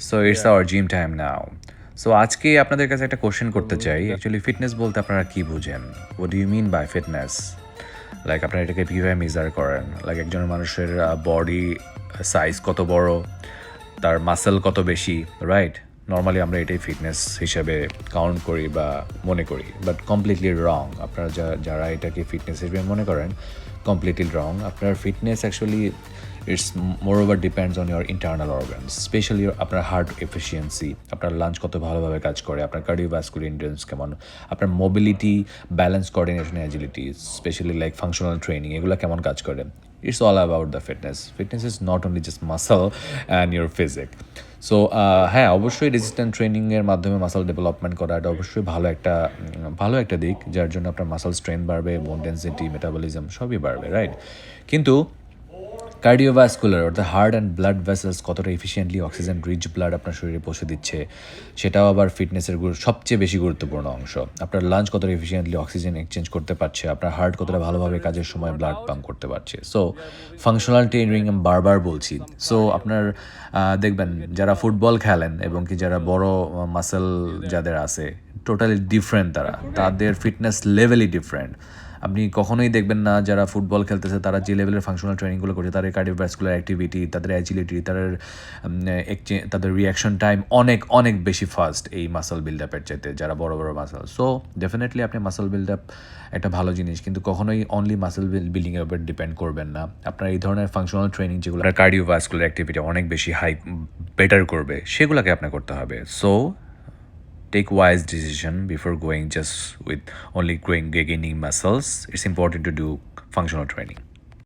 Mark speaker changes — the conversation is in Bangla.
Speaker 1: So it's hour gym time now. So আজকে আপনাদের কাছে একটা কোশ্চেন করতে চাই, অ্যাকচুয়ালি ফিটনেস বলতে আপনারা কি বুঝেন? What do you mean by fitness? Like আপনারা এটাকে কীভাবে মেজার করেন? লাইক একজন মানুষের বডি সাইজ কত বড়, তার মাসেল কত বেশি, রাইট? নর্মালি আমরা এটাই ফিটনেস হিসেবে কাউন্ট করি বা মনে করি, বাট কমপ্লিটলি রং। আপনারা যারা এটাকে ফিটনেস হিসেবে মনে করেন, কমপ্লিটলি রং। আপনার fitness actually it's more over depends on your internal organs, specially আপনার হার্ট এফিসিয়েন্সি, আপনার লাঞ্চ কত ভালোভাবে কাজ করে, আপনার কার্ডিওভাস্কুলার এন্ডুরেন্স কেমন, আপনার mobility, balance, coordination, agility, specially like functional training, এগুলো কেমন কাজ করে। It's all about the fitness. Fitness is not only just muscle and your physique. So হ্যাঁ, অবশ্যই রেজিস্ট্যান্ট ট্রেনিংয়ের মাধ্যমে মাসল ডেভেলপমেন্ট করা এটা অবশ্যই ভালো একটা দিক, যার জন্য আপনার মাসল স্ট্রেংথ বাড়বে, বোন ডেন্সিটি, মেটাবলিজম সবই বাড়বে, রাইট? কিন্তু কার্ডিওভাস্কুলার অর্থাৎ হার্ট অ্যান্ড ব্লাড ভেসেলস কতটা এফিসিয়েন্টলি অক্সিজেন রিচ ব্লাড আপনার শরীরে পৌঁছে দিচ্ছে, সেটাও আবার ফিটনেসের সবচেয়ে বেশি গুরুত্বপূর্ণ অংশ। আপনার লাঞ্চ কতটা এফিসিয়েন্টলি অক্সিজেন এক্সচেঞ্জ করতে পারছে, আপনার হার্ট কতটা ভালোভাবে কাজের সময় ব্লাড পাম্প করতে পারছে। সো ফাংশনাল ট্রেনিং আমি বারবার বলছি। সো আপনার দেখবেন যারা ফুটবল খেলেন এবং কি যারা বড় মাসেল যাদের আছে, টোটালি ডিফারেন্ট, তাদের ফিটনেস লেভেলই ডিফারেন্ট। আপনি কখনোই দেখবেন না যারা ফুটবল খেলতেছে তারা যে লেভেলের ফাংশনাল ট্রেনিংগুলো করছে, তাদের কার্ডিওভাস্কুলার অ্যাক্টিভিটি, তাদের অ্যাজিলিটি, তাদের রিয়াকশন টাইম অনেক অনেক বেশি ফাস্ট এই মাসল বিল্ড আপের চাইতে, যারা বড় বড় মাসল। সো ডেফিনেটলি আপনি মাসল বিল্ড আপ একটা ভালো জিনিস, কিন্তু কখনোই অনলি মাসল বিল্ডিংয়ের উপর ডিপেন্ড করবেন না। আপনার এই ধরনের ফাংশনাল ট্রেনিং যেগুলো কার্ডিওভাস্কুলার অ্যাক্টিভিটি অনেক বেশি বেটার করবে, সেগুলোকে আপনার করতে হবে। So take wise decision before going just with only gaining muscles. It's important to do functional training.